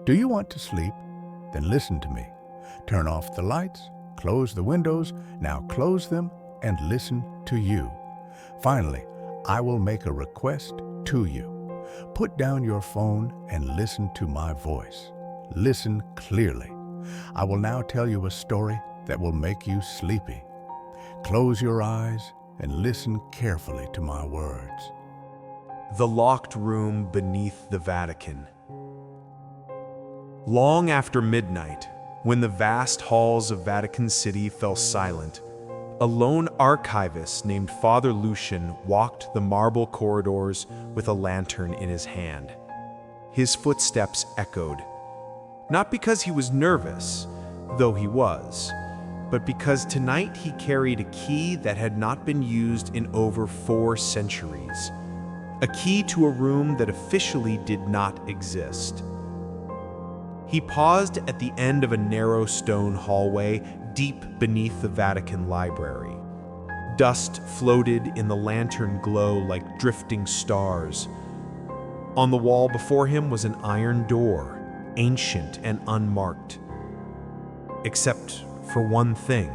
Do you want to sleep? Then listen to me. Turn off the lights, close the windows, now close them and listen to you. Finally, I will make a request to you. Put down your phone and listen to my voice. Listen clearly. I will now tell you a story that will make you sleepy. Close your eyes and listen carefully to my words. The locked room beneath the Vatican. Long after midnight, when the vast halls of Vatican City fell silent, a lone archivist named Father Lucian walked the marble corridors with a lantern in his hand. His footsteps echoed, not because he was nervous, though he was, but because tonight he carried a key that had not been used in over 4 centuries, a key to a room that officially did not exist. He paused at the end of a narrow stone hallway deep beneath the Vatican library. Dust floated in the lantern glow like drifting stars. On the wall before him was an iron door, ancient and unmarked. Except for one thing,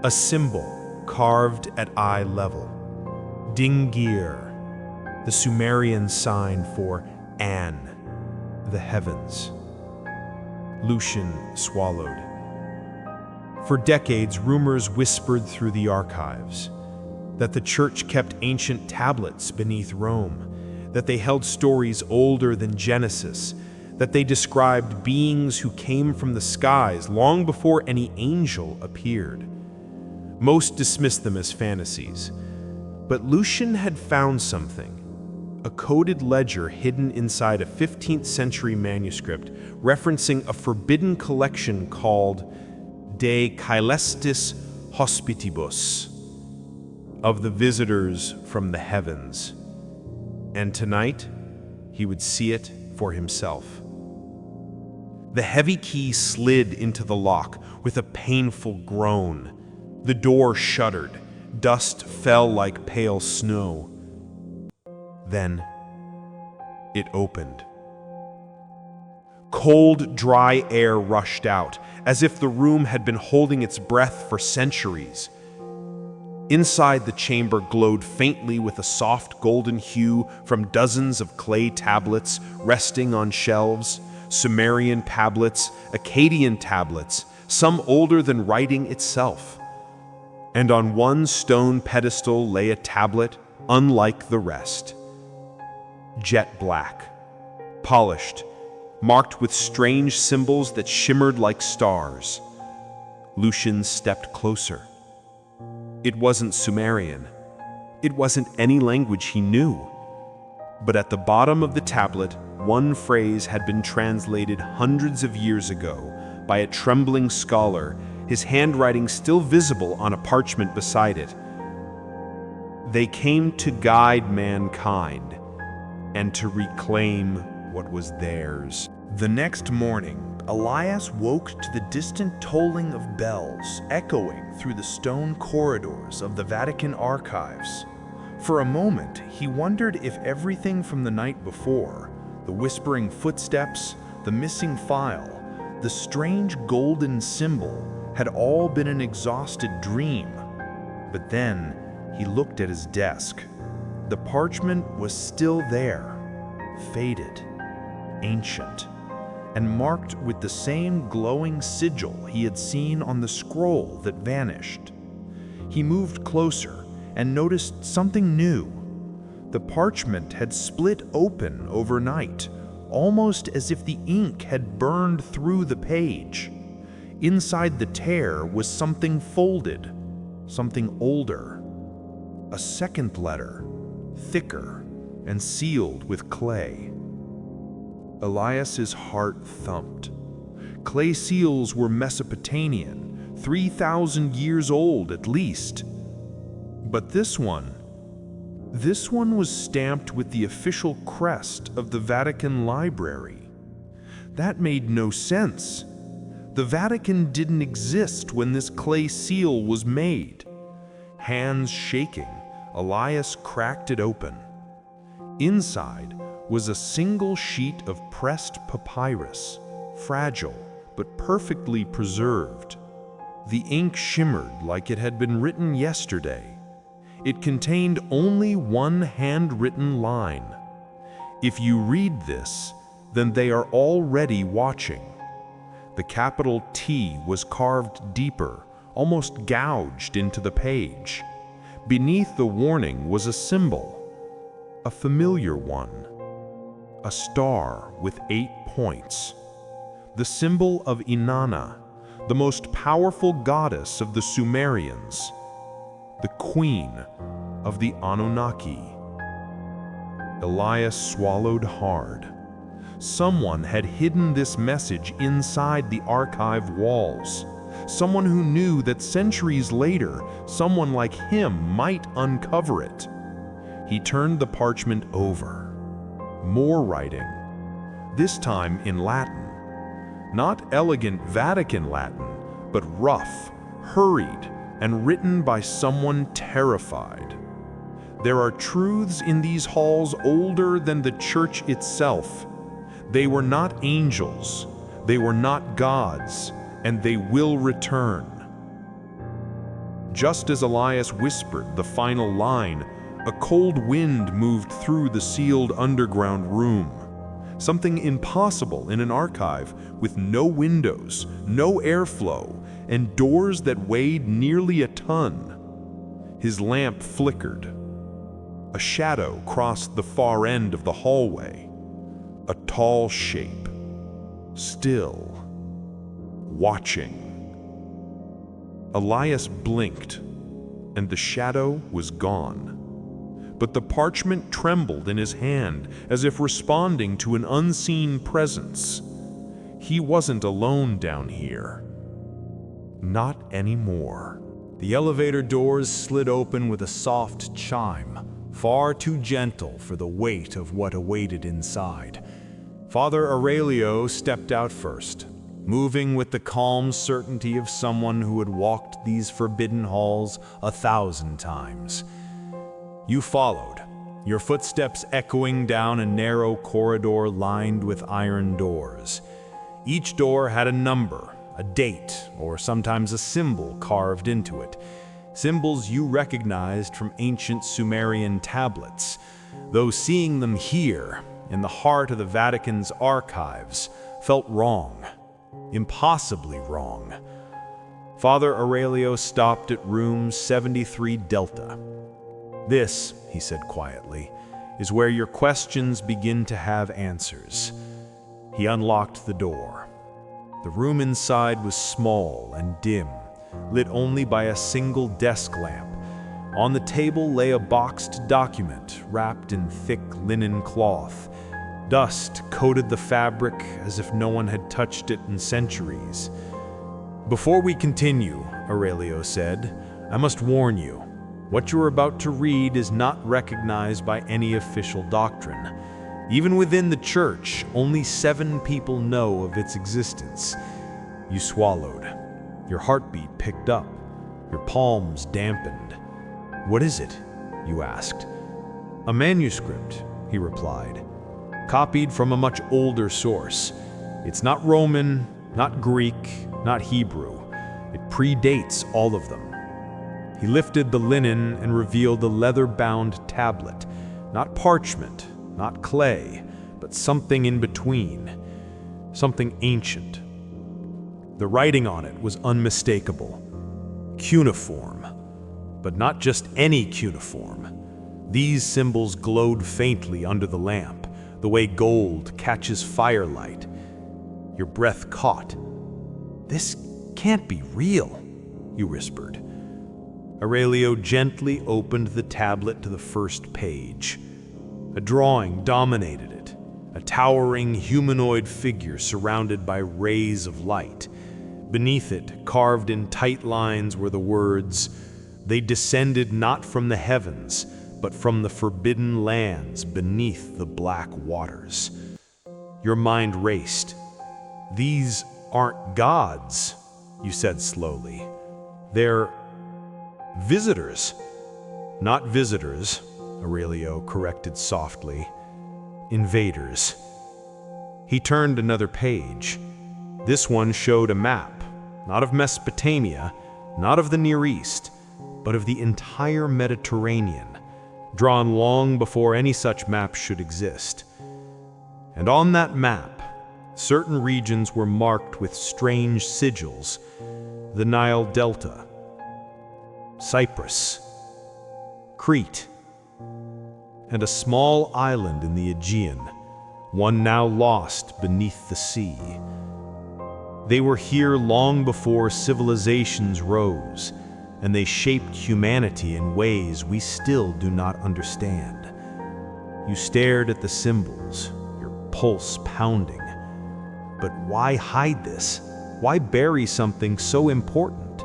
a symbol carved at eye level. Dingir, the Sumerian sign for An, the heavens. Lucian swallowed. For decades, rumors whispered through the archives that the church kept ancient tablets beneath Rome, that they held stories older than Genesis, that they described beings who came from the skies long before any angel appeared. Most dismissed them as fantasies, but Lucian had found something. A coded ledger hidden inside a 15th century manuscript referencing a forbidden collection called De Caelestis Hospitibus, of the visitors from the heavens. And tonight, he would see it for himself. The heavy key slid into the lock with a painful groan. The door shuddered. Dust fell like pale snow. Then it opened. Cold, dry air rushed out, as if the room had been holding its breath for centuries. Inside the chamber glowed faintly with a soft golden hue from dozens of clay tablets resting on shelves, Sumerian tablets, Akkadian tablets, some older than writing itself. And on one stone pedestal lay a tablet unlike the rest. Jet black, polished, marked with strange symbols that shimmered like stars. Lucian stepped closer. It wasn't Sumerian. It wasn't any language he knew. But at the bottom of the tablet, one phrase had been translated hundreds of years ago by a trembling scholar, his handwriting still visible on a parchment beside it. They came to guide mankind and to reclaim what was theirs. The next morning, Elias woke to the distant tolling of bells echoing through the stone corridors of the Vatican archives. For a moment, he wondered if everything from the night before, the whispering footsteps, the missing file, the strange golden symbol, had all been an exhausted dream. But then he looked at his desk. The parchment was still there, faded, ancient, and marked with the same glowing sigil he had seen on the scroll that vanished. He moved closer and noticed something new. The parchment had split open overnight, almost as if the ink had burned through the page. Inside the tear was something folded, something older. A second letter, thicker and sealed with clay. Elias's heart thumped. Clay seals were Mesopotamian, 3,000 years old at least. But this one was stamped with the official crest of the Vatican Library. That made no sense. The Vatican didn't exist when this clay seal was made. Hands shaking, Elias cracked it open. Inside was a single sheet of pressed papyrus, fragile but perfectly preserved. The ink shimmered like it had been written yesterday. It contained only one handwritten line. If you read this, then they are already watching. The capital T was carved deeper, almost gouged into the page. Beneath the warning was a symbol, a familiar one, a star with 8 points. The symbol of Inanna, the most powerful goddess of the Sumerians, the queen of the Anunnaki. Elias swallowed hard. Someone had hidden this message inside the archive walls. Someone who knew that centuries later, someone like him might uncover it. He turned the parchment over. More writing, this time in Latin. Not elegant Vatican Latin, but rough, hurried, and written by someone terrified. There are truths in these halls older than the church itself. They were not angels, they were not gods, and they will return. Just as Elias whispered the final line, a cold wind moved through the sealed underground room. Something impossible in an archive with no windows, no airflow, and doors that weighed nearly a ton. His lamp flickered. A shadow crossed the far end of the hallway. A tall shape, still, watching. Elias blinked, and the shadow was gone. But the parchment trembled in his hand as if responding to an unseen presence. He wasn't alone down here. Not anymore. The elevator doors slid open with a soft chime, far too gentle for the weight of what awaited inside. Father Aurelio stepped out first, moving with the calm certainty of someone who had walked these forbidden halls 1,000 times. You followed, your footsteps echoing down a narrow corridor lined with iron doors. Each door had a number, a date, or sometimes a symbol carved into it. Symbols you recognized from ancient Sumerian tablets, though seeing them here, in the heart of the Vatican's archives, felt wrong, impossibly wrong. Father Aurelio stopped at room 73 Delta. This, he said quietly, is where your questions begin to have answers. He unlocked the door. The room inside was small and dim, lit only by a single desk lamp. On the table lay a boxed document wrapped in thick linen cloth. Dust coated the fabric as if no one had touched it in centuries. Before we continue, Aurelio said, I must warn you. What you are about to read is not recognized by any official doctrine. Even within the church, only 7 people know of its existence. You swallowed. Your heartbeat picked up. Your palms dampened. What is it? You asked. A manuscript, he replied, copied from a much older source. It's not Roman, not Greek, not Hebrew. It predates all of them. He lifted the linen and revealed a leather-bound tablet, not parchment, not clay, but something in between, something ancient. The writing on it was unmistakable. Cuneiform, but not just any cuneiform. These symbols glowed faintly under the lamp, the way gold catches firelight. Your breath caught. This can't be real, you whispered. Aurelio gently opened the tablet to the first page. A drawing dominated it, a towering humanoid figure surrounded by rays of light. Beneath it, carved in tight lines, were the words, "They descended not from the heavens, but from the forbidden lands beneath the black waters." Your mind raced. These aren't gods, you said slowly. They're visitors. Not visitors, Aurelio corrected softly. Invaders. He turned another page. This one showed a map, not of Mesopotamia, not of the Near East, but of the entire Mediterranean, drawn long before any such map should exist. And on that map, certain regions were marked with strange sigils: the Nile Delta, Cyprus, Crete, and a small island in the Aegean, one now lost beneath the sea. They were here long before civilizations rose, and they shaped humanity in ways we still do not understand. You stared at the symbols, your pulse pounding. But why hide this? Why bury something so important?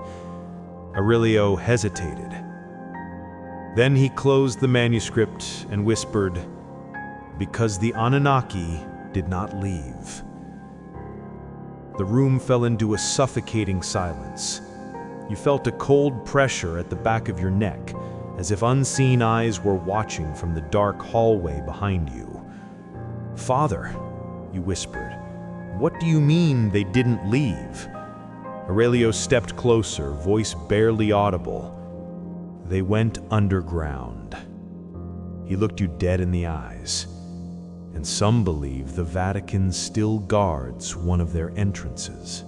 Aurelio hesitated. Then he closed the manuscript and whispered, "Because the Anunnaki did not leave." The room fell into a suffocating silence. You felt a cold pressure at the back of your neck, as if unseen eyes were watching from the dark hallway behind you. "Father," you whispered, "what do you mean they didn't leave?" Aurelio stepped closer, voice barely audible. "They went underground." He looked you dead in the eyes. And some believe the Vatican still guards one of their entrances.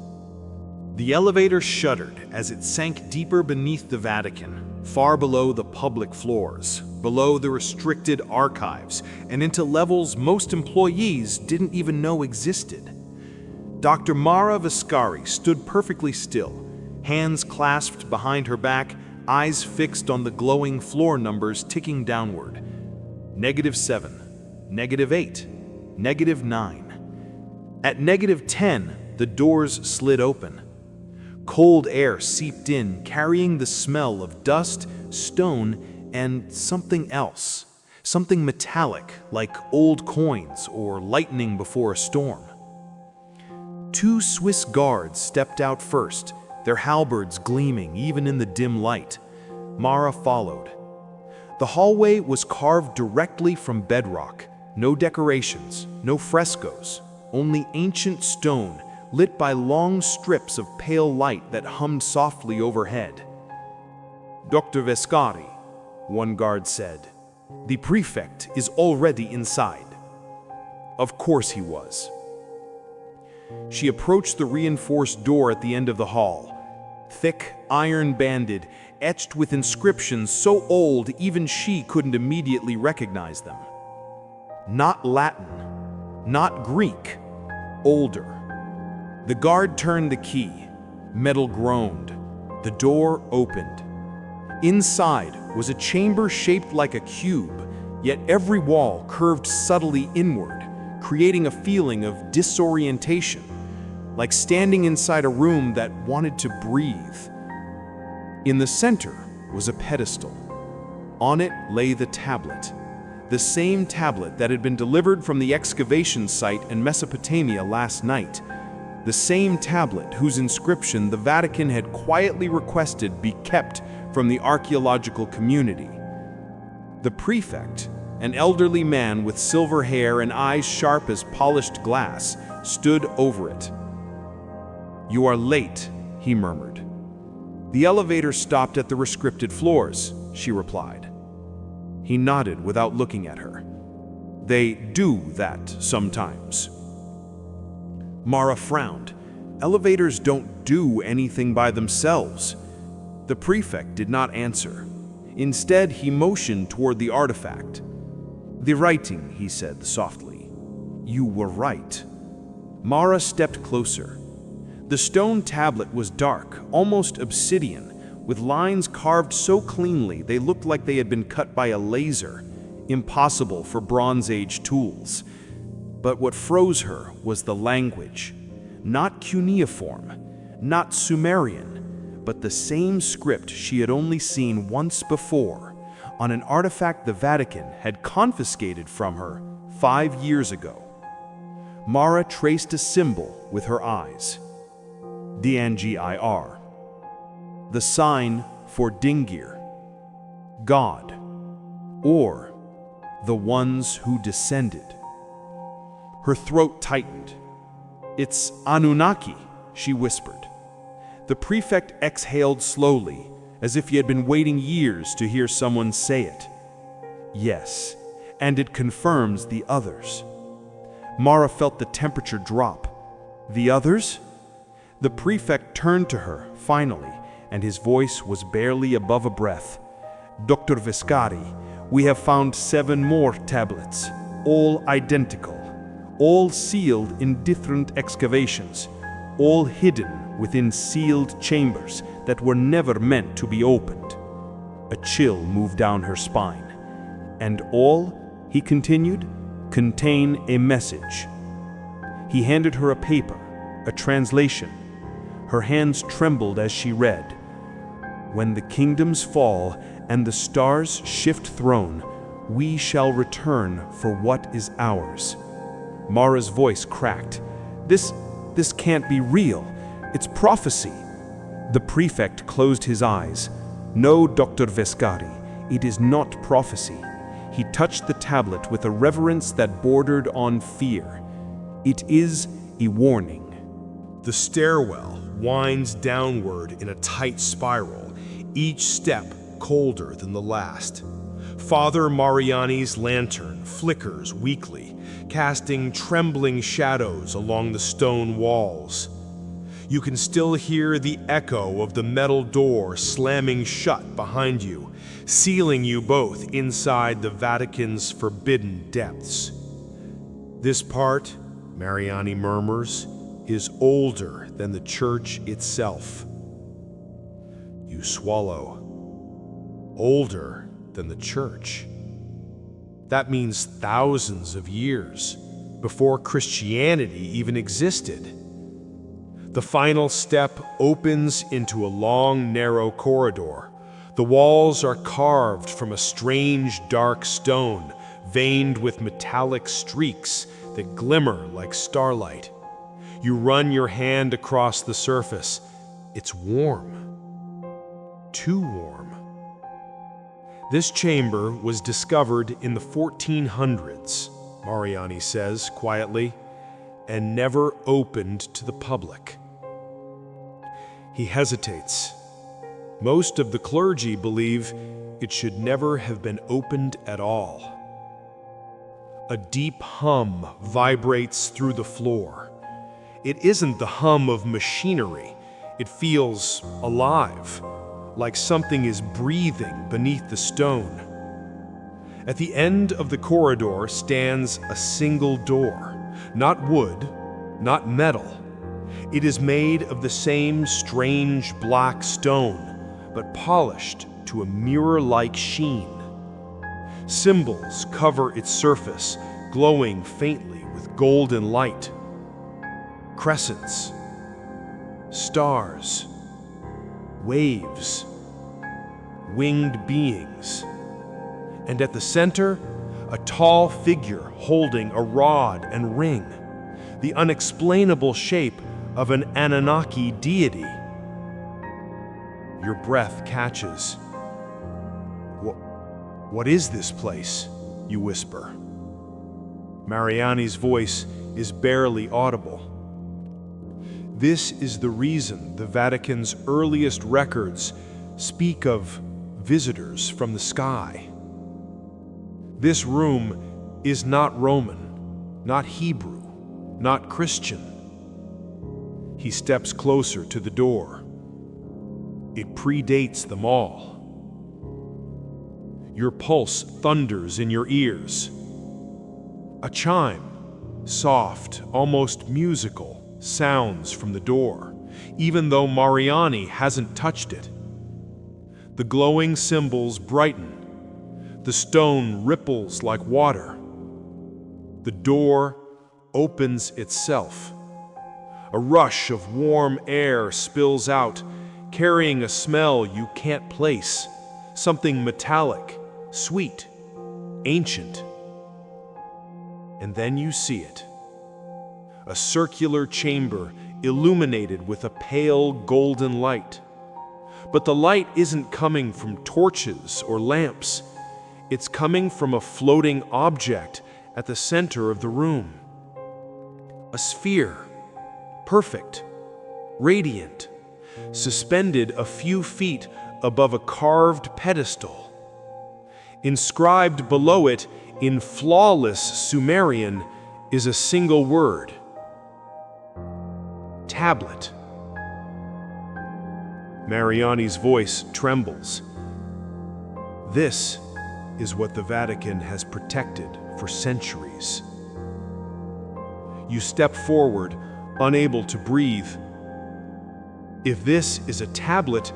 The elevator shuddered as it sank deeper beneath the Vatican, far below the public floors, below the restricted archives, and into levels most employees didn't even know existed. Dr. Mara Viscari stood perfectly still, hands clasped behind her back, eyes fixed on the glowing floor numbers ticking downward. -7, -8, -9. At -10, the doors slid open. Cold air seeped in, carrying the smell of dust, stone, and something else. Something metallic, like old coins or lightning before a storm. 2 Swiss guards stepped out first, their halberds gleaming even in the dim light. Mara followed. The hallway was carved directly from bedrock. No decorations, no frescoes, only ancient stone lit by long strips of pale light that hummed softly overhead. "Dr. Viscari," one guard said, "the prefect is already inside." Of course he was. She approached the reinforced door at the end of the hall. Thick, iron-banded, etched with inscriptions so old even she couldn't immediately recognize them. Not Latin, not Greek, older. The guard turned the key. Metal groaned. The door opened. Inside was a chamber shaped like a cube, yet every wall curved subtly inward, creating a feeling of disorientation, like standing inside a room that wanted to breathe. In the center was a pedestal. On it lay the tablet. The same tablet that had been delivered from the excavation site in Mesopotamia last night. The same tablet whose inscription the Vatican had quietly requested be kept from the archaeological community. The prefect, an elderly man with silver hair and eyes sharp as polished glass, stood over it. "You are late," he murmured. "The elevator stopped at the restricted floors," she replied. He nodded without looking at her. "They do that sometimes." Mara frowned. Elevators don't do anything by themselves. The prefect did not answer. Instead, he motioned toward the artifact. "The writing," he said softly. "You were right." Mara stepped closer. The stone tablet was dark, almost obsidian, with lines carved so cleanly they looked like they had been cut by a laser, impossible for Bronze Age tools. But what froze her was the language. Not cuneiform, not Sumerian, but the same script she had only seen once before, on an artifact the Vatican had confiscated from her 5 years ago. Mara traced a symbol with her eyes. Dngir. The sign for Dingir, God, or the ones who descended. Her throat tightened. "It's Anunnaki," she whispered. The prefect exhaled slowly, as if he had been waiting years to hear someone say it. "Yes, and it confirms the others." Mara felt the temperature drop. "The others?" The prefect turned to her, finally, and his voice was barely above a breath. "Dr. Vescari, we have found 7 more tablets, all identical, all sealed in different excavations, all hidden within sealed chambers that were never meant to be opened." A chill moved down her spine. "And all," he continued, "contain a message." He handed her a paper, a translation. Her hands trembled as she read. "When the kingdoms fall and the stars shift throne, we shall return for what is ours." Mara's voice cracked. This can't be real. It's prophecy." The prefect closed his eyes. "No, Dr. Vescari, it is not prophecy." He touched the tablet with a reverence that bordered on fear. "It is a warning." The stairwell winds downward in a tight spiral, each step colder than the last. Father Mariani's lantern flickers weakly, casting trembling shadows along the stone walls. You can still hear the echo of the metal door slamming shut behind you, sealing you both inside the Vatican's forbidden depths. "This part," Mariani murmurs, "is older than the church itself." You swallow. Older than the church. That means thousands of years, before Christianity even existed. The final step opens into a long, narrow corridor. The walls are carved from a strange, dark stone, veined with metallic streaks that glimmer like starlight. You run your hand across the surface. It's warm. Too warm. This chamber was discovered in the 1400s, Mariani says quietly, and never opened to the public. He hesitates. Most of the clergy believe it should never have been opened at all. A deep hum vibrates through the floor. It isn't the hum of machinery. It feels alive, like something is breathing beneath the stone. At the end of the corridor stands a single door, not wood, not metal. It is made of the same strange black stone, but polished to a mirror-like sheen. Symbols cover its surface, glowing faintly with golden light. Crescents, stars, waves, winged beings. And at the center, a tall figure holding a rod and ring, the unexplainable shape of an Anunnaki deity. Your breath catches. What is this place?" you whisper. Mariani's voice is barely audible. "This is the reason the Vatican's earliest records speak of visitors from the sky. This room is not Roman, not Hebrew, not Christian." He steps closer to the door. It predates them all. Your pulse thunders in your ears. A chime, soft, almost musical, sounds from the door, even though Mariani hasn't touched it. The glowing symbols brighten. The stone ripples like water. The door opens itself. A rush of warm air spills out, carrying a smell you can't place, something metallic, sweet, ancient. And then you see it. A circular chamber illuminated with a pale golden light. But the light isn't coming from torches or lamps. It's coming from a floating object at the center of the room. A sphere, perfect, radiant, suspended a few feet above a carved pedestal. Inscribed below it in flawless Sumerian is a single word: tablet. Mariani's voice trembles. This is what the Vatican has protected for centuries. You step forward, unable to breathe. If this is a tablet,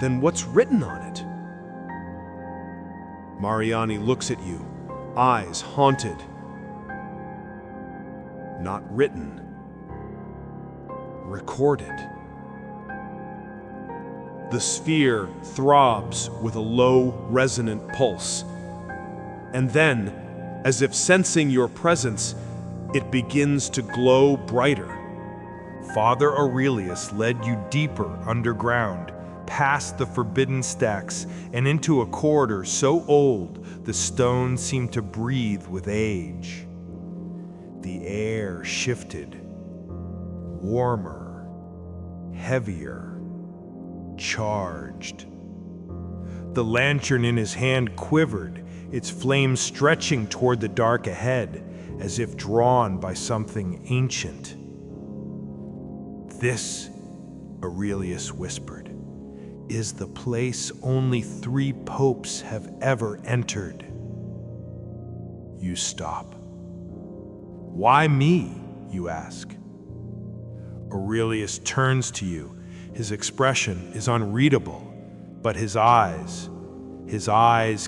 then what's written on it? Mariani looks at you, eyes haunted. Not written, recorded. The sphere throbs with a low, resonant pulse. And then, as if sensing your presence, it begins to glow brighter. Father Aurelius led you deeper underground, past the forbidden stacks, and into a corridor so old the stones seemed to breathe with age. The air shifted, warmer, heavier, charged. The lantern in his hand quivered, its flame stretching toward the dark ahead, as if drawn by something ancient. "This," Aurelius whispered, "is the place only 3 popes have ever entered." You stop. "Why me?" you ask. Aurelius turns to you. His expression is unreadable, but his eyes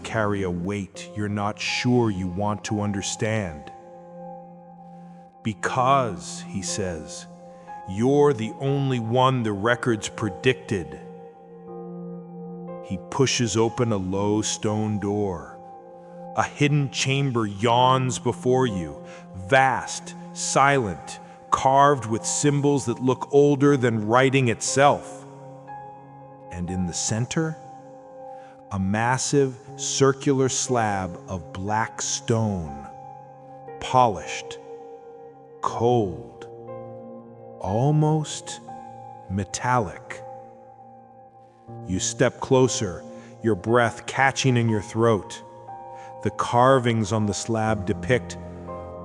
carry a weight you're not sure you want to understand. "Because," he says, "you're the only one the records predicted." He pushes open a low stone door. A hidden chamber yawns before you, vast, silent, carved with symbols that look older than writing itself. And in the center, a massive circular slab of black stone, polished, cold, almost metallic. You step closer, your breath catching in your throat. The carvings on the slab depict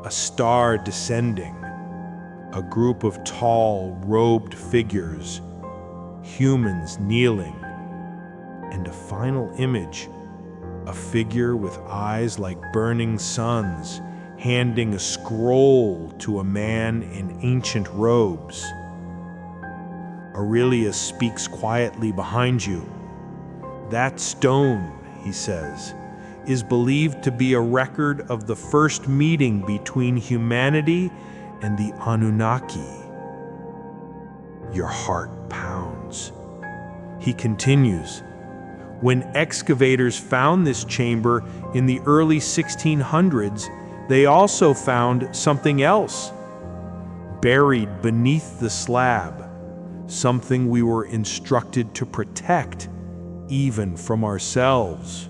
a star descending, a group of tall, robed figures, humans kneeling, and a final image, a figure with eyes like burning suns, handing a scroll to a man in ancient robes. Aurelius speaks quietly behind you. "That stone," he says, "is believed to be a record of the first meeting between humanity and the Anunnaki." Your heart pounds. He continues, "When excavators found this chamber in the early 1600s, they also found something else, buried beneath the slab, something we were instructed to protect, even from ourselves."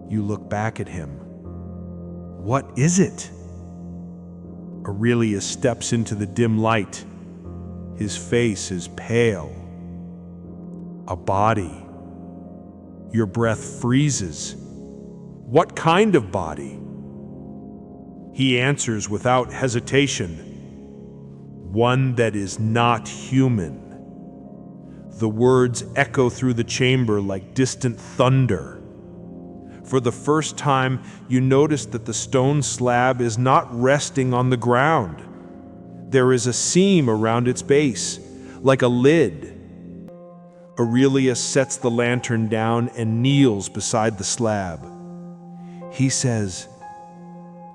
You look back at him. "What is it?" Aurelius steps into the dim light. His face is pale. "A body." Your breath freezes. "What kind of body?" He answers without hesitation, "One that is not human." The words echo through the chamber like distant thunder. For the first time, you notice that the stone slab is not resting on the ground. There is a seam around its base, like a lid. Aurelius sets the lantern down and kneels beside the slab. He says,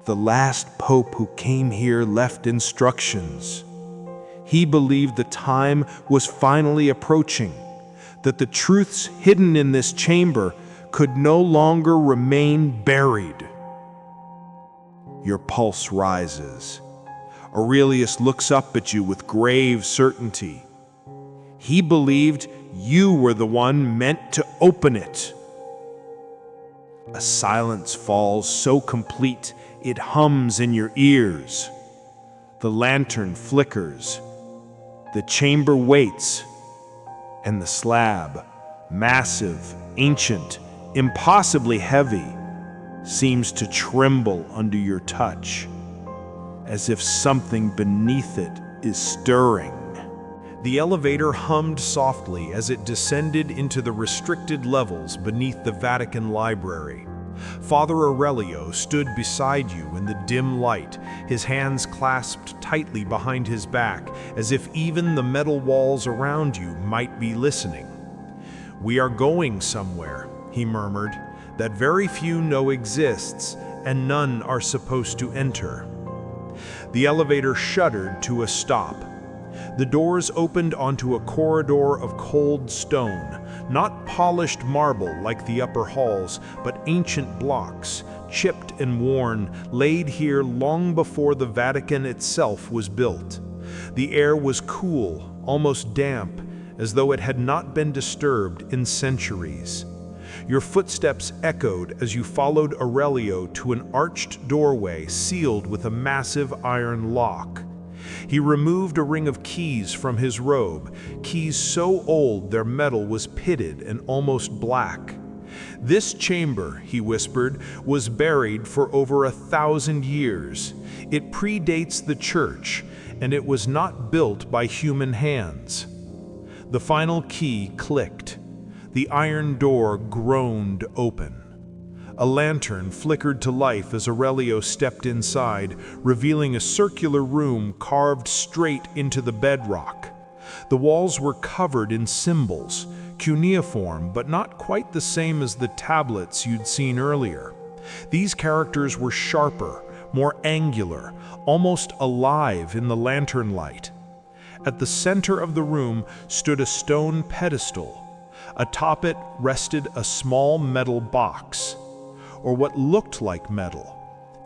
"The last pope who came here left instructions. He believed the time was finally approaching, that the truths hidden in this chamber could no longer remain buried." Your pulse rises. Aurelius looks up at you with grave certainty. He believed you were the one meant to open it. A silence falls so complete it hums in your ears. The lantern flickers. The chamber waits. And the slab, massive, ancient, impossibly heavy, seems to tremble under your touch, as if something beneath it is stirring. The elevator hummed softly as it descended into the restricted levels beneath the Vatican library. Father Aurelio stood beside you in the dim light, his hands clasped tightly behind his back, as if even the metal walls around you might be listening. "We are going somewhere," he murmured, "that very few know exists, and none are supposed to enter." The elevator shuddered to a stop. The doors opened onto a corridor of cold stone, not polished marble like the upper halls, but ancient blocks, chipped and worn, laid here long before the Vatican itself was built. The air was cool, almost damp, as though it had not been disturbed in centuries. Your footsteps echoed as you followed Aurelio to an arched doorway sealed with a massive iron lock. He removed a ring of keys from his robe, keys so old their metal was pitted and almost black. "This chamber," he whispered, "was buried for over 1,000 years. It predates the church, and it was not built by human hands." The final key clicked. The iron door groaned open. A lantern flickered to life as Aurelio stepped inside, revealing a circular room carved straight into the bedrock. The walls were covered in symbols, cuneiform but not quite the same as the tablets you'd seen earlier. These characters were sharper, more angular, almost alive in the lantern light. At the center of the room stood a stone pedestal. Atop it rested a small metal box, or what looked like metal.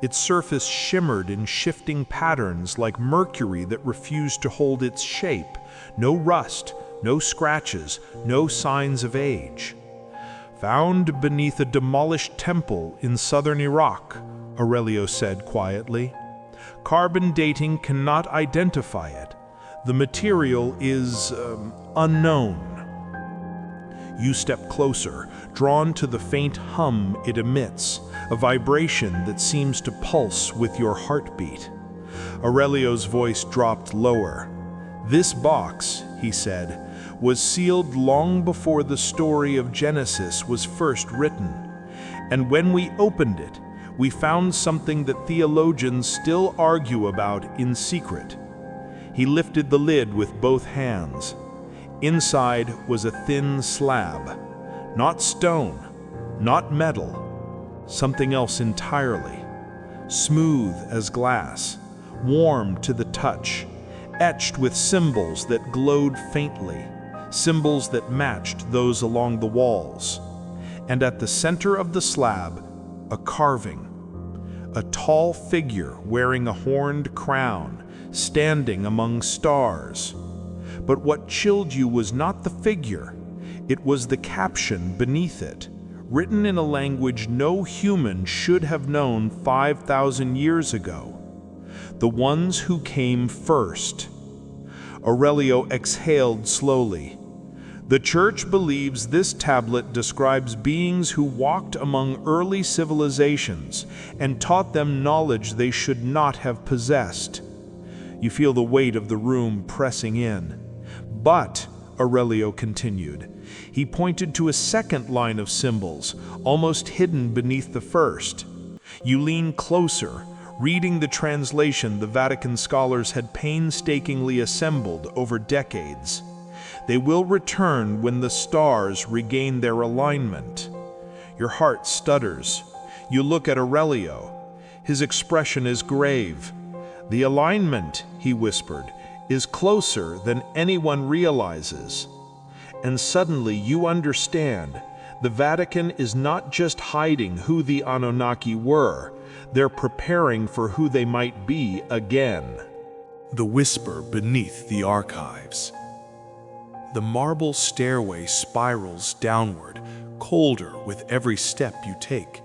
Its surface shimmered in shifting patterns like mercury that refused to hold its shape. No rust, no scratches, no signs of age. "Found beneath a demolished temple in southern Iraq," Aurelio said quietly. "Carbon dating cannot identify it. The material is unknown." You step closer, drawn to the faint hum it emits, a vibration that seems to pulse with your heartbeat. Aurelio's voice dropped lower. "This box," he said, "was sealed long before the story of Genesis was first written. And when we opened it, we found something that theologians still argue about in secret." He lifted the lid with both hands. Inside was a thin slab. Not stone, not metal, something else entirely. Smooth as glass, warm to the touch, etched with symbols that glowed faintly, symbols that matched those along the walls. And at the center of the slab, a carving. A tall figure wearing a horned crown, standing among stars. But what chilled you was not the figure, it was the caption beneath it, written in a language no human should have known 5,000 years ago. "The ones who came first." Aurelio exhaled slowly. "The Church believes this tablet describes beings who walked among early civilizations and taught them knowledge they should not have possessed." You feel the weight of the room pressing in. "But," Aurelio continued, he pointed to a second line of symbols, almost hidden beneath the first. You lean closer, reading the translation the Vatican scholars had painstakingly assembled over decades. "They will return when the stars regain their alignment." Your heart stutters. You look at Aurelio. His expression is grave. "The alignment," he whispered, "is closer than anyone realizes." And suddenly you understand, the Vatican is not just hiding who the Anunnaki were, they're preparing for who they might be again. The whisper beneath the archives. The marble stairway spirals downward, colder with every step you take.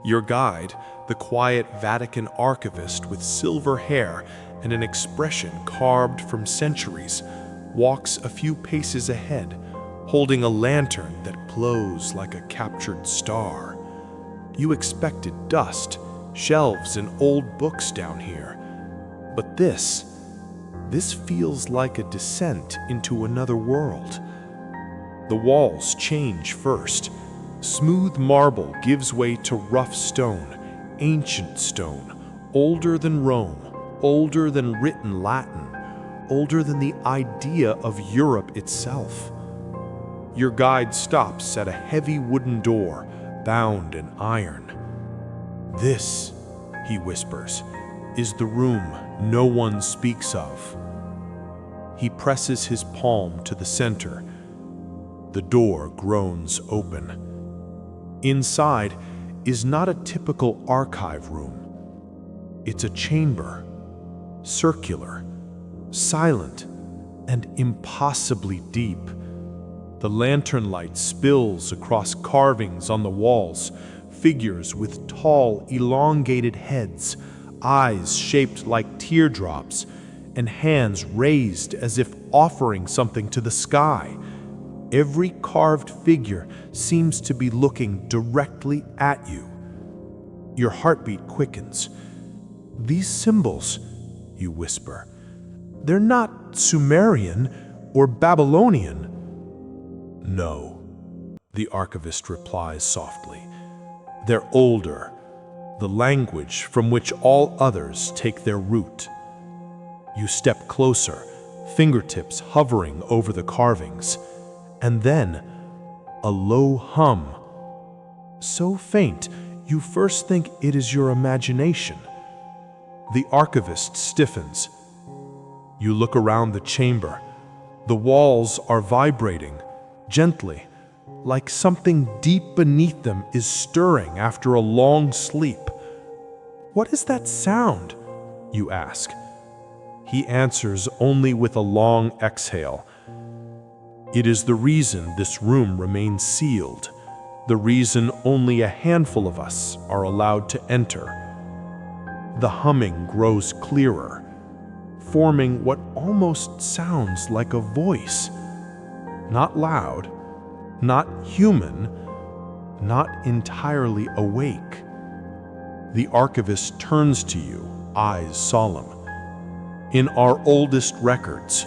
Your guide, the quiet Vatican archivist with silver hair, and an expression carved from centuries walks a few paces ahead, holding a lantern that glows like a captured star. You expected dust, shelves, and old books down here, but this feels like a descent into another world. The walls change first. Smooth marble gives way to rough stone, ancient stone, older than Rome, older than written Latin, older than the idea of Europe itself. Your guide stops at a heavy wooden door, bound in iron. "This," he whispers, "is the room no one speaks of." He presses his palm to the center. The door groans open. Inside is not a typical archive room. It's a chamber, circular, silent, and impossibly deep. The lantern light spills across carvings on the walls, figures with tall, elongated heads, eyes shaped like teardrops, and hands raised as if offering something to the sky. Every carved figure seems to be looking directly at you. Your heartbeat quickens. "These symbols," you whisper, "they're not Sumerian or Babylonian." "No," the archivist replies softly. "They're older, the language from which all others take their root." You step closer, fingertips hovering over the carvings, and then a low hum. So faint, you first think it is your imagination. The archivist stiffens. You look around the chamber. The walls are vibrating, gently, like something deep beneath them is stirring after a long sleep. "What is that sound?" you ask. He answers only with a long exhale. "It is the reason this room remains sealed, the reason only a handful of us are allowed to enter." The humming grows clearer, forming what almost sounds like a voice. Not loud, not human, not entirely awake. The archivist turns to you, eyes solemn. "In our oldest records,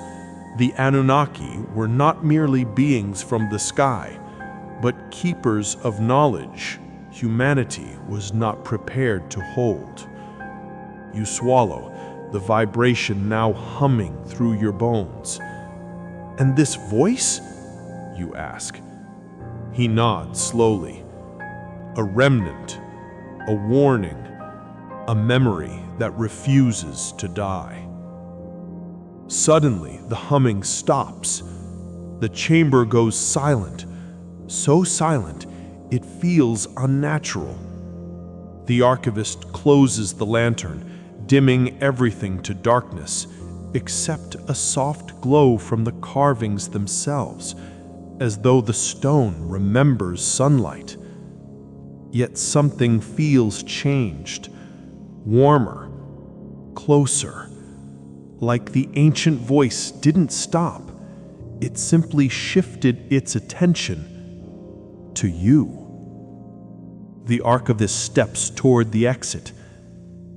the Anunnaki were not merely beings from the sky, but keepers of knowledge humanity was not prepared to hold." You swallow, the vibration now humming through your bones. "And this voice?" you ask. He nods slowly. "A remnant, a warning, a memory that refuses to die." Suddenly, the humming stops. The chamber goes silent, so silent it feels unnatural. The archivist closes the lantern, dimming everything to darkness, except a soft glow from the carvings themselves, as though the stone remembers sunlight. Yet something feels changed, warmer, closer. Like the ancient voice didn't stop, it simply shifted its attention to you. The archivist steps toward the exit.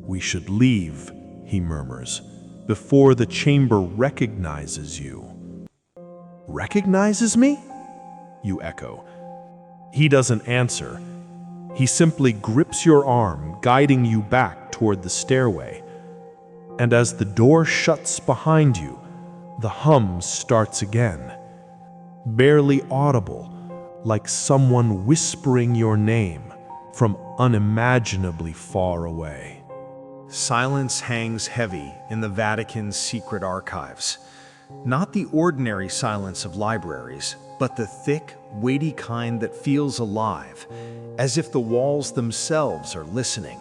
"We should leave," he murmurs, "before the chamber recognizes you." "Recognizes me?" you echo. He doesn't answer. He simply grips your arm, guiding you back toward the stairway. And as the door shuts behind you, the hum starts again, barely audible, like someone whispering your name from unimaginably far away. Silence hangs heavy in the Vatican's secret archives. Not the ordinary silence of libraries, but the thick, weighty kind that feels alive, as if the walls themselves are listening.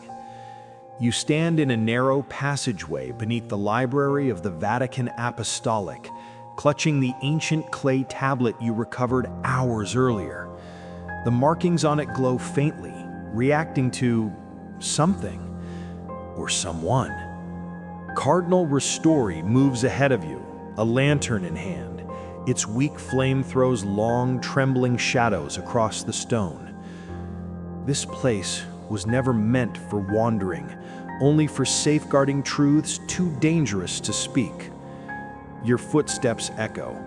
You stand in a narrow passageway beneath the library of the Vatican Apostolic, clutching the ancient clay tablet you recovered hours earlier. The markings on it glow faintly, reacting to something or someone. Cardinal Ristori moves ahead of you, a lantern in hand. Its weak flame throws long, trembling shadows across the stone. This place was never meant for wandering, only for safeguarding truths too dangerous to speak. Your footsteps echo.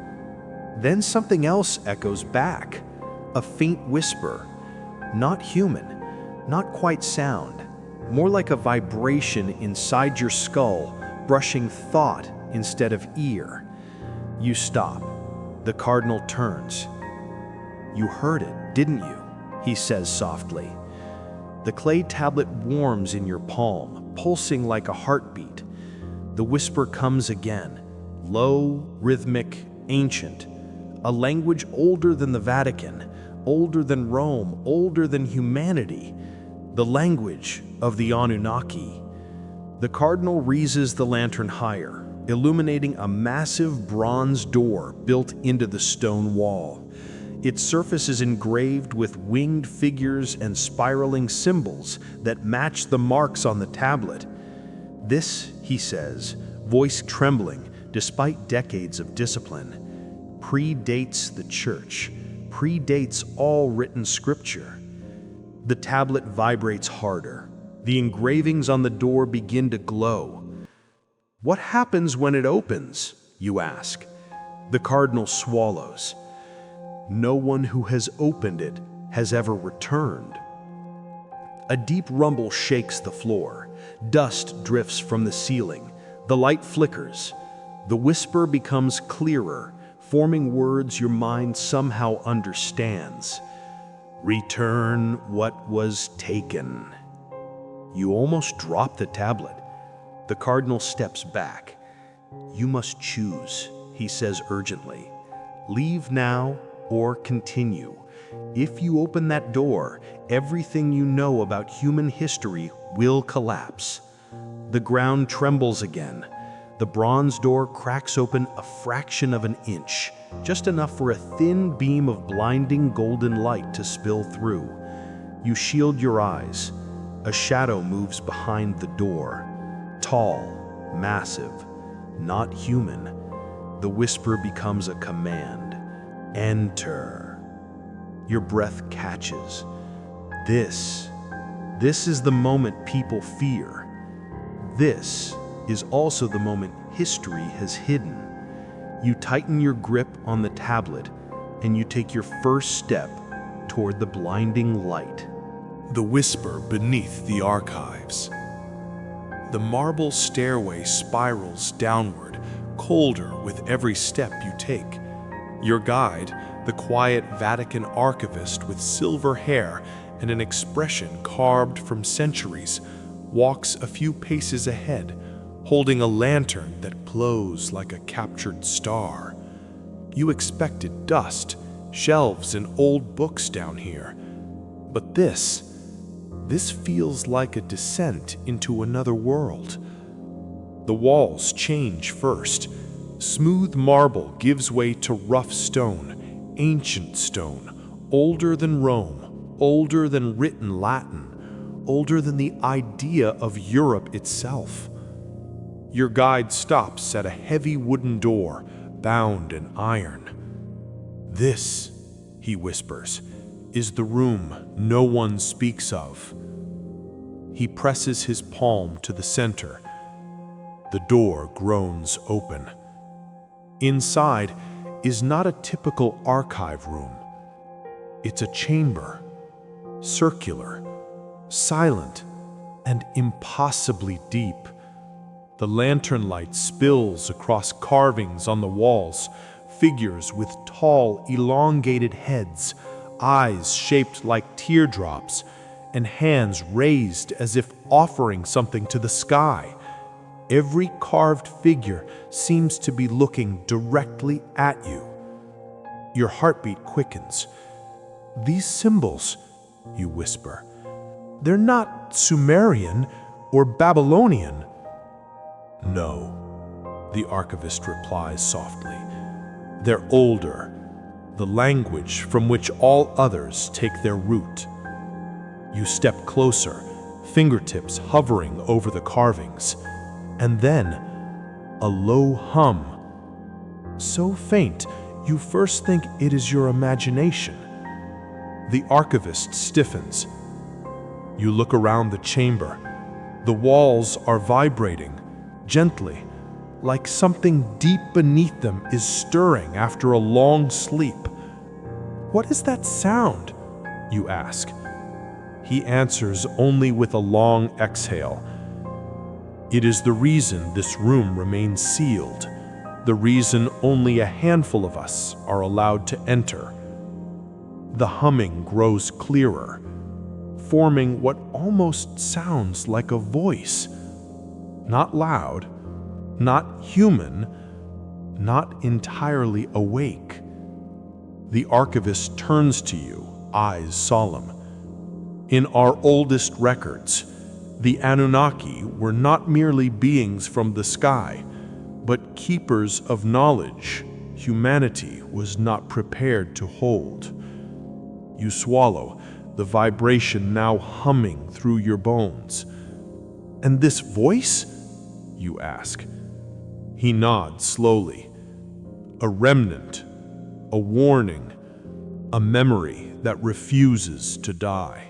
Then something else echoes back, a faint whisper, not human, not quite sound, more like a vibration inside your skull, brushing thought instead of ear. You stop. The Cardinal turns. "You heard it, didn't you?" he says softly. The clay tablet warms in your palm, pulsing like a heartbeat. The whisper comes again, low, rhythmic, ancient, a language older than the Vatican, older than Rome, older than humanity, the language of the Anunnaki. The Cardinal raises the lantern higher, illuminating a massive bronze door built into the stone wall. Its surface is engraved with winged figures and spiraling symbols that match the marks on the tablet. This, he says, voice trembling despite decades of discipline, predates the Church, predates all written scripture. The tablet vibrates harder. The engravings on the door begin to glow. "What happens when it opens?" you ask. The Cardinal swallows. "No one who has opened it has ever returned." A deep rumble shakes the floor. Dust drifts from the ceiling. The light flickers. The whisper becomes clearer, forming words your mind somehow understands. "Return what was taken." You almost drop the tablet. The Cardinal steps back. "You must choose," he says urgently. "Leave now or continue. If you open that door, everything you know about human history will collapse." The ground trembles again. The bronze door cracks open a fraction of an inch, just enough for a thin beam of blinding golden light to spill through. You shield your eyes. A shadow moves behind the door. Tall, massive, not human. The whisper becomes a command. "Enter." Your breath catches. This is the moment people fear. This is also the moment history has hidden. You tighten your grip on the tablet, and you take your first step toward the blinding light. The whisper beneath the archives. The marble stairway spirals downward, colder with every step you take. Your guide, the quiet Vatican archivist with silver hair and an expression carved from centuries, walks a few paces ahead, holding a lantern that glows like a captured star. You expected dust, shelves, and old books down here. But this feels like a descent into another world. The walls change first. Smooth marble gives way to rough stone, ancient stone, older than Rome, older than written Latin, older than the idea of Europe itself. Your guide stops at a heavy wooden door, bound in iron. "This," he whispers, "is the room no one speaks of." He presses his palm to the center. The door groans open. Inside is not a typical archive room. It's a chamber, circular, silent, and impossibly deep. The lantern light spills across carvings on the walls, figures with tall, elongated heads, eyes shaped like teardrops, and hands raised as if offering something to the sky. Every carved figure seems to be looking directly at you. Your heartbeat quickens. "These symbols," you whisper, "they're not Sumerian or Babylonian." "No," the archivist replies softly. "They're older, the language from which all others take their root." You step closer, fingertips hovering over the carvings. and then a low hum. So faint, you first think it is your imagination. The archivist stiffens. You look around the chamber. The walls are vibrating, gently, like something deep beneath them is stirring after a long sleep. What is that sound? You ask. He answers only with a long exhale. It is the reason this room remains sealed, the reason only a handful of us are allowed to enter. The humming grows clearer, forming what almost sounds like a voice. Not loud, not human, not entirely awake. The archivist turns to you, eyes solemn. In our oldest records, the Anunnaki were not merely beings from the sky, but keepers of knowledge humanity was not prepared to hold. You swallow, the vibration now humming through your bones. And this voice? You ask. He nods slowly. A remnant, a warning, a memory that refuses to die.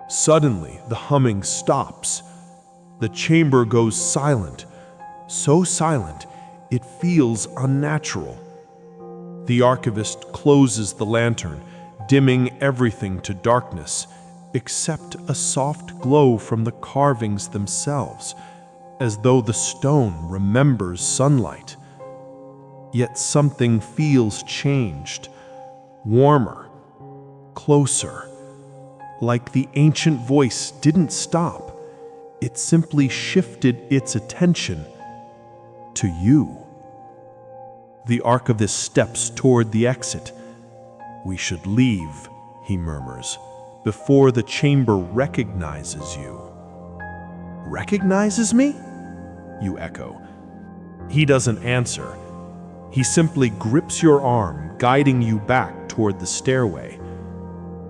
Suddenly, the humming stops. The chamber goes silent, so silent it feels unnatural. The archivist closes the lantern, dimming everything to darkness, except a soft glow from the carvings themselves, as though the stone remembers sunlight. Yet something feels changed, warmer, closer. Like the ancient voice didn't stop, it simply shifted its attention to you. The archivist steps toward the exit. We should leave, he murmurs, before the chamber recognizes you. Recognizes me? You echo. He doesn't answer. He simply grips your arm, guiding you back toward the stairway.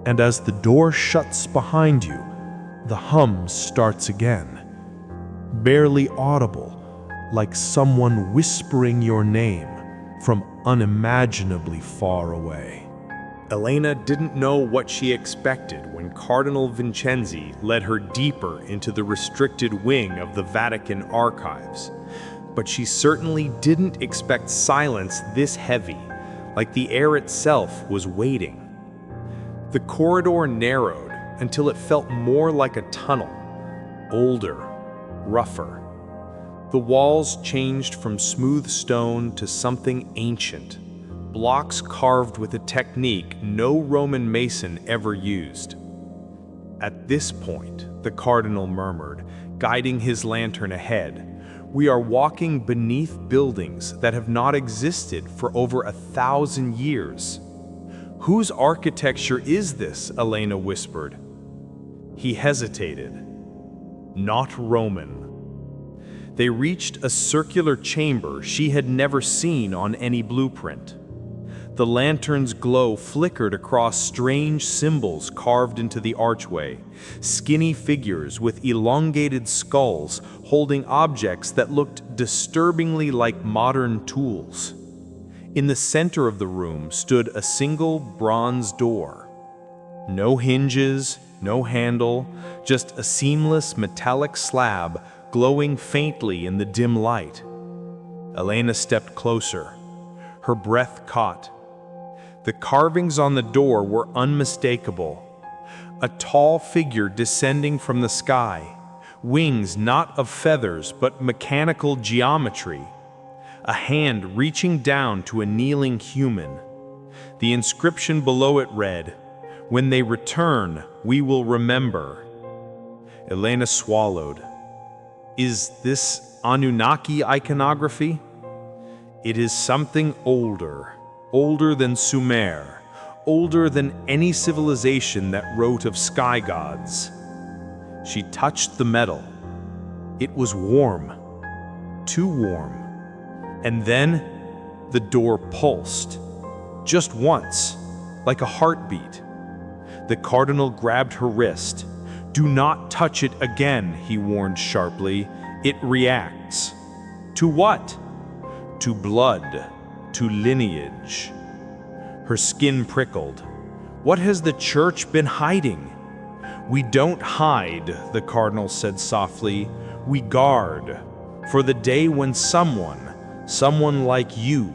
And as the door shuts behind you, the hum starts again. Barely audible, like someone whispering your name from unimaginably far away. Elena didn't know what she expected when Cardinal Vincenzi led her deeper into the restricted wing of the Vatican archives. But she certainly didn't expect silence this heavy, like the air itself was waiting. The corridor narrowed until it felt more like a tunnel, older, rougher. The walls changed from smooth stone to something ancient, blocks carved with a technique no Roman mason ever used. At this point, the cardinal murmured, guiding his lantern ahead, we are walking beneath buildings that have not existed for over 1,000 years. Whose architecture is this? Elena whispered. He hesitated. Not Roman. They reached a circular chamber she had never seen on any blueprint. The lantern's glow flickered across strange symbols carved into the archway, skinny figures with elongated skulls holding objects that looked disturbingly like modern tools. In the center of the room stood a single bronze door. No hinges, no handle, just a seamless metallic slab glowing faintly in the dim light. Elena stepped closer. Her breath caught. The carvings on the door were unmistakable. A tall figure descending from the sky, wings not of feathers but mechanical geometry. A hand reaching down to a kneeling human. The inscription below it read, "When they return, we will remember." Elena swallowed. Is this Anunnaki iconography? It is something older than Sumer, older than any civilization that wrote of sky gods. She touched the metal. It was warm, too warm. And then the door pulsed, just once, like a heartbeat. The cardinal grabbed her wrist. Do not touch it again, he warned sharply. It reacts. To what? To blood, to lineage. Her skin prickled. What has the church been hiding? We don't hide, the cardinal said softly. We guard. For the day when someone like you,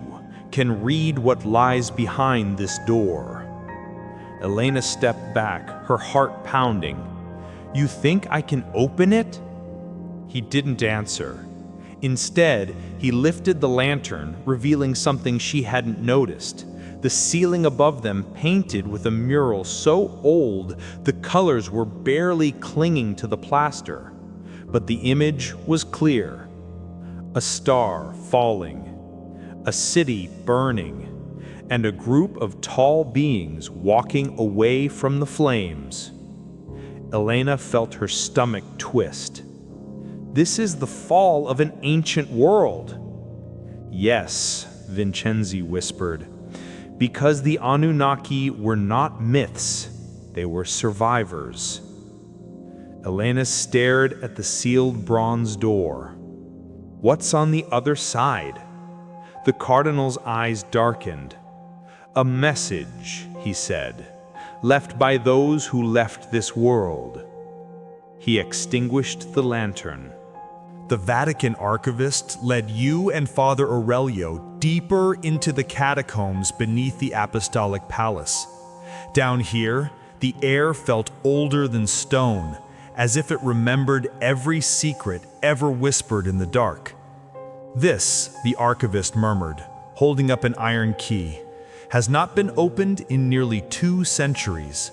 can read what lies behind this door. Elena stepped back, her heart pounding. You think I can open it? He didn't answer. Instead, he lifted the lantern, revealing something she hadn't noticed. The ceiling above them painted with a mural so old the colors were barely clinging to the plaster. But the image was clear. A star falling, a city burning, and a group of tall beings walking away from the flames. Elena felt her stomach twist. This is the fall of an ancient world. Yes, Vincenzi whispered, because the Anunnaki were not myths, they were survivors. Elena stared at the sealed bronze door. What's on the other side? The cardinal's eyes darkened. A message, he said, left by those who left this world. He extinguished the lantern. The Vatican archivist led you and Father Aurelio deeper into the catacombs beneath the Apostolic Palace. Down here, the air felt older than stone, as if it remembered every secret ever whispered in the dark. This, the archivist murmured, holding up an iron key, has not been opened in nearly 2 centuries.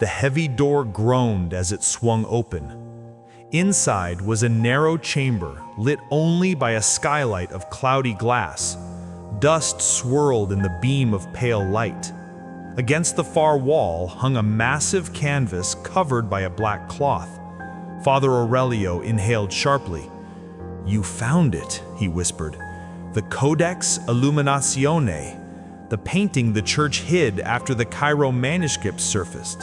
The heavy door groaned as it swung open. Inside was a narrow chamber lit only by a skylight of cloudy glass. Dust swirled in the beam of pale light. Against the far wall hung a massive canvas covered by a black cloth. Father Aurelio inhaled sharply. You found it, he whispered. The Codex Illuminatione, the painting the church hid after the Cairo manuscript surfaced.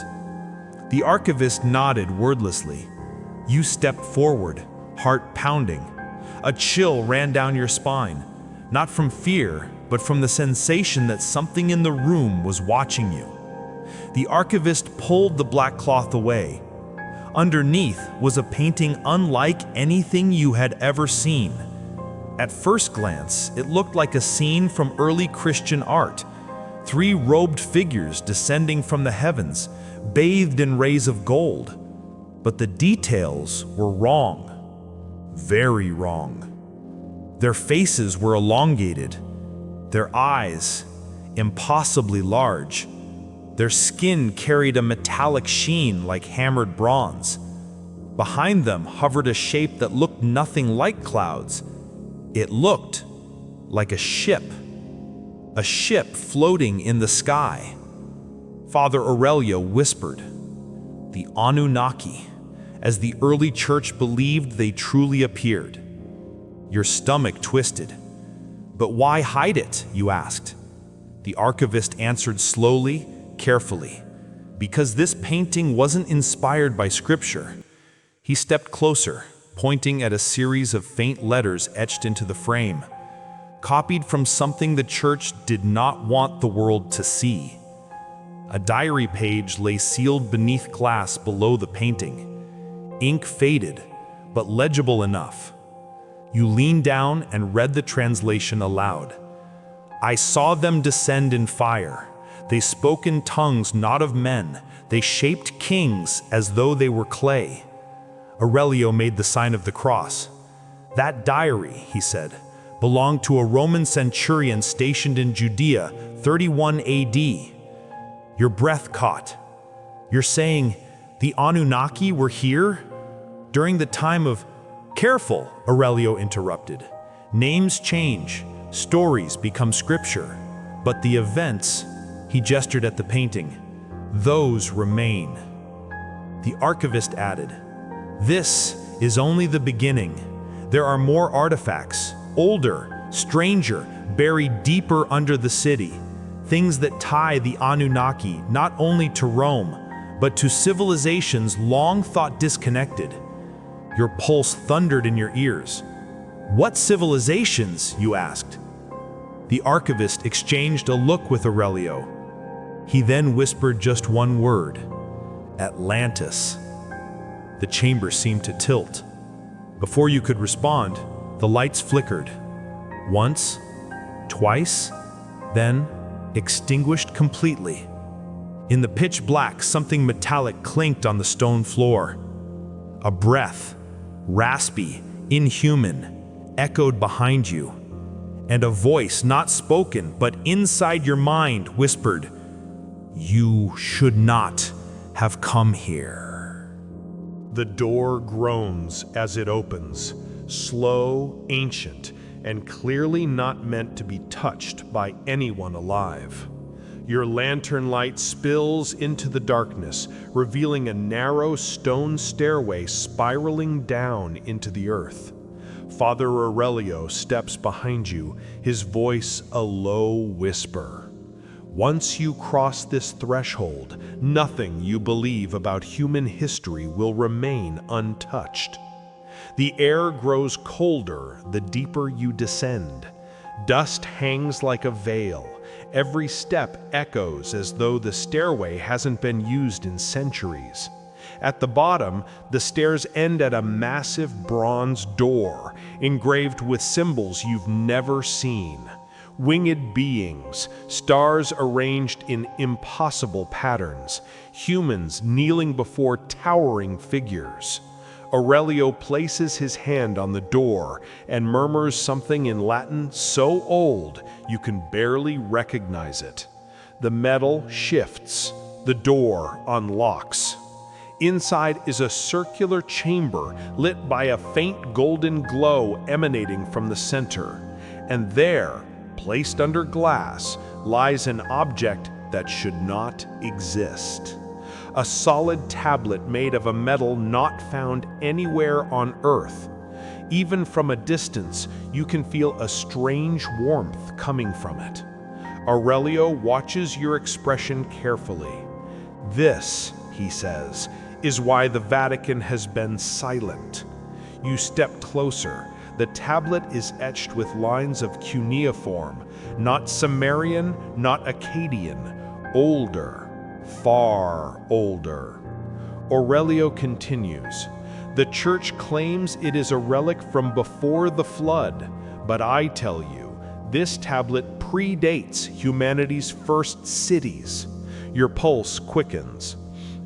The archivist nodded wordlessly. You stepped forward, heart pounding. A chill ran down your spine, not from fear, but from the sensation that something in the room was watching you. The archivist pulled the black cloth away. Underneath was a painting unlike anything you had ever seen. At first glance, it looked like a scene from early Christian art. 3 robed figures descending from the heavens, bathed in rays of gold. But the details were wrong. Very wrong. Their faces were elongated. Their eyes, impossibly large. Their skin carried a metallic sheen like hammered bronze. Behind them hovered a shape that looked nothing like clouds. It looked like a ship floating in the sky. Father Aurelio whispered, "The Anunnaki, as the early church believed they truly appeared." Your stomach twisted. "But why hide it?" you asked. The archivist answered slowly, carefully, "Because this painting wasn't inspired by scripture." He stepped closer, pointing at a series of faint letters etched into the frame, copied from something the church did not want the world to see. A diary page lay sealed beneath glass below the painting. Ink faded, but legible enough. You leaned down and read the translation aloud. "I saw them descend in fire. They spoke in tongues not of men. They shaped kings as though they were clay." Aurelio made the sign of the cross. "That diary," he said, "belonged to a Roman centurion stationed in Judea, 31 AD. Your breath caught. You're saying the Anunnaki were here? During the time of—" "Careful," Aurelio interrupted. "Names change, stories become scripture, but the events," he gestured at the painting, "those remain." The archivist added, "This is only the beginning. There are more artifacts, older, stranger, buried deeper under the city, things that tie the Anunnaki not only to Rome, but to civilizations long thought disconnected. Your pulse thundered in your ears. "What civilizations?" you asked. The archivist exchanged a look with Aurelio. He then whispered just one word: Atlantis. The chamber seemed to tilt. Before you could respond, the lights flickered. Once, twice, then extinguished completely. In the pitch black, something metallic clinked on the stone floor. A breath, raspy, inhuman, echoed behind you, and a voice, not spoken, but inside your mind, whispered, "You should not have come here." The door groans as it opens, slow, ancient, and clearly not meant to be touched by anyone alive. Your lantern light spills into the darkness, revealing a narrow stone stairway spiraling down into the earth. Father Aurelio steps behind you, his voice a low whisper. Once you cross this threshold, nothing you believe about human history will remain untouched. The air grows colder the deeper you descend. Dust hangs like a veil. Every step echoes as though the stairway hasn't been used in centuries. At the bottom, the stairs end at a massive bronze door, engraved with symbols you've never seen. Winged beings, stars arranged in impossible patterns, humans kneeling before towering figures. Aurelio places his hand on the door and murmurs something in Latin so old you can barely recognize it. The metal shifts. The door unlocks. Inside is a circular chamber lit by a faint golden glow emanating from the center. And there, placed under glass, lies an object that should not exist. A solid tablet made of a metal not found anywhere on Earth. Even from a distance, you can feel a strange warmth coming from it. Aurelio watches your expression carefully. "This," he says, "is why the Vatican has been silent." You step closer. The tablet is etched with lines of cuneiform, not Sumerian, not Akkadian, older. Far older. Aurelio continues, "The Church claims it is a relic from before the flood, but I tell you, this tablet predates humanity's first cities." Your pulse quickens.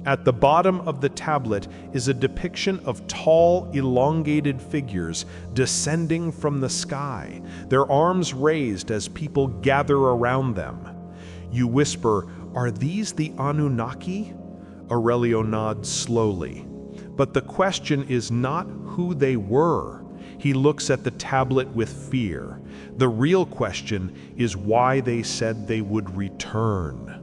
At the bottom of the tablet is a depiction of tall, elongated figures descending from the sky, their arms raised as people gather around them. You whisper, "Are these the Anunnaki?" Aurelio nods slowly. But the question is not who they were. He looks at the tablet with fear. The real question is why they said they would return.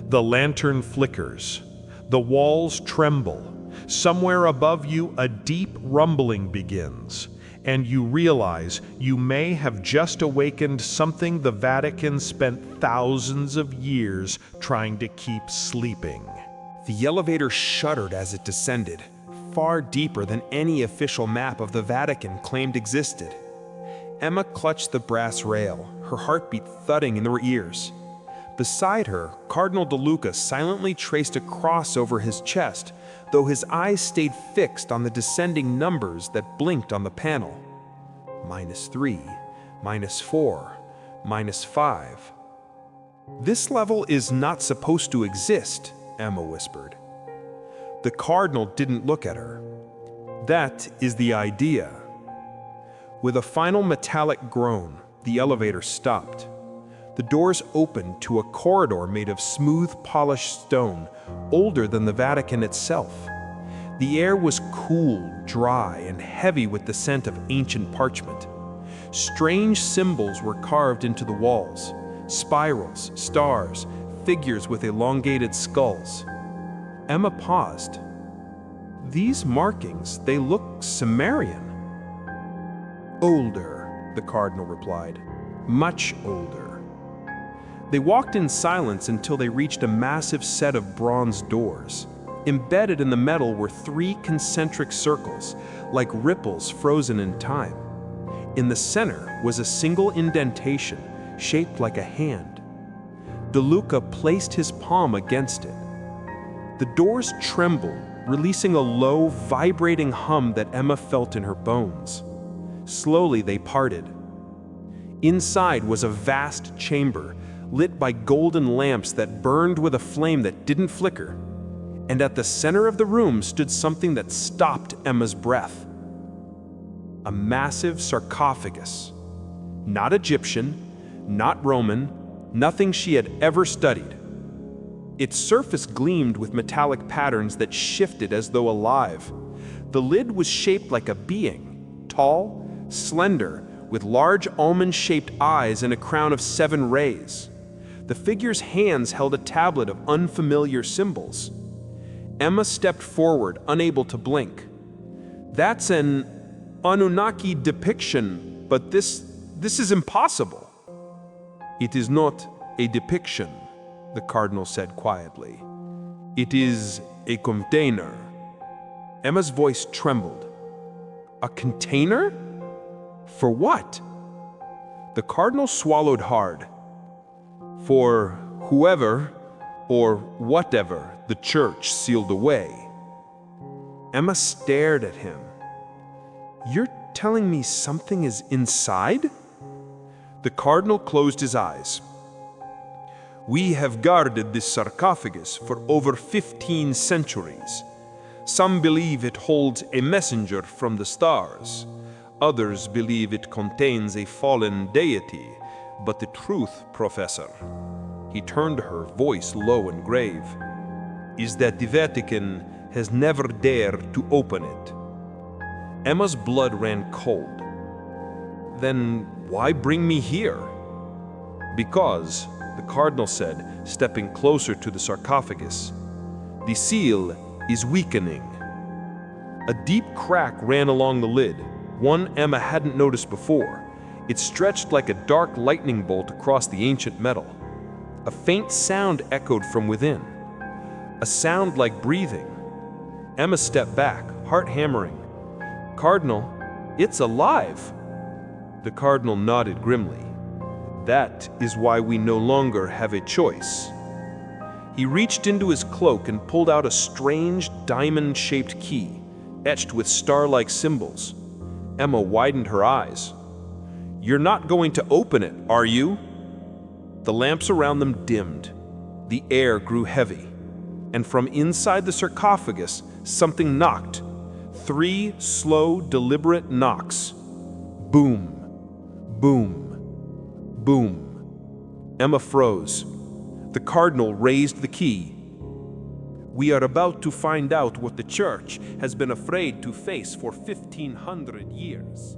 The lantern flickers. The walls tremble. Somewhere above you, a deep rumbling begins. And you realize you may have just awakened something the Vatican spent thousands of years trying to keep sleeping. The elevator shuddered as it descended, far deeper than any official map of the Vatican claimed existed. Emma clutched the brass rail, her heartbeat thudding in her ears. Beside her, Cardinal De Luca silently traced a cross over his chest, though his eyes stayed fixed on the descending numbers that blinked on the panel. -3, -4, -5. "This level is not supposed to exist," Emma whispered. The Cardinal didn't look at her. "That is the idea." With a final metallic groan, the elevator stopped. The doors opened to a corridor made of smooth, polished stone, older than the Vatican itself. The air was cool, dry, and heavy with the scent of ancient parchment. Strange symbols were carved into the walls: spirals, stars, figures with elongated skulls. Emma paused. "These markings, they look Sumerian." "Older," the Cardinal replied. "Much older." They walked in silence until they reached a massive set of bronze doors. Embedded in the metal were 3 concentric circles, like ripples frozen in time. In the center was a single indentation, shaped like a hand. De Luca placed his palm against it. The doors trembled, releasing a low, vibrating hum that Emma felt in her bones. Slowly they parted. Inside was a vast chamber, lit by golden lamps that burned with a flame that didn't flicker. And at the center of the room stood something that stopped Emma's breath. A massive sarcophagus. Not Egyptian, not Roman, nothing she had ever studied. Its surface gleamed with metallic patterns that shifted as though alive. The lid was shaped like a being, tall, slender, with large almond-shaped eyes and a crown of 7 rays. The figure's hands held a tablet of unfamiliar symbols. Emma stepped forward, unable to blink. That's an Anunnaki depiction, but this is impossible. It is not a depiction, the Cardinal said quietly. It is a container. Emma's voice trembled. A container? For what? The Cardinal swallowed hard. For whoever or whatever the church sealed away. Emma stared at him. You're telling me something is inside? The Cardinal closed his eyes. We have guarded this sarcophagus for over 15 centuries. Some believe it holds a messenger from the stars. Others believe it contains a fallen deity. But the truth, Professor, he turned to her, voice low and grave, is that the Vatican has never dared to open it. Emma's blood ran cold. Then why bring me here? Because, the Cardinal said, stepping closer to the sarcophagus, the seal is weakening. A deep crack ran along the lid, one Emma hadn't noticed before. It stretched like a dark lightning bolt across the ancient metal. A faint sound echoed from within. A sound like breathing. Emma stepped back, heart hammering. Cardinal, it's alive. The Cardinal nodded grimly. That is why we no longer have a choice. He reached into his cloak and pulled out a strange diamond-shaped key, etched with star-like symbols. Emma widened her eyes. You're not going to open it, are you? The lamps around them dimmed. The air grew heavy. And from inside the sarcophagus, something knocked. 3 slow, deliberate knocks. Boom, boom, boom. Emma froze. The Cardinal raised the key. We are about to find out what the Church has been afraid to face for 1,500 years.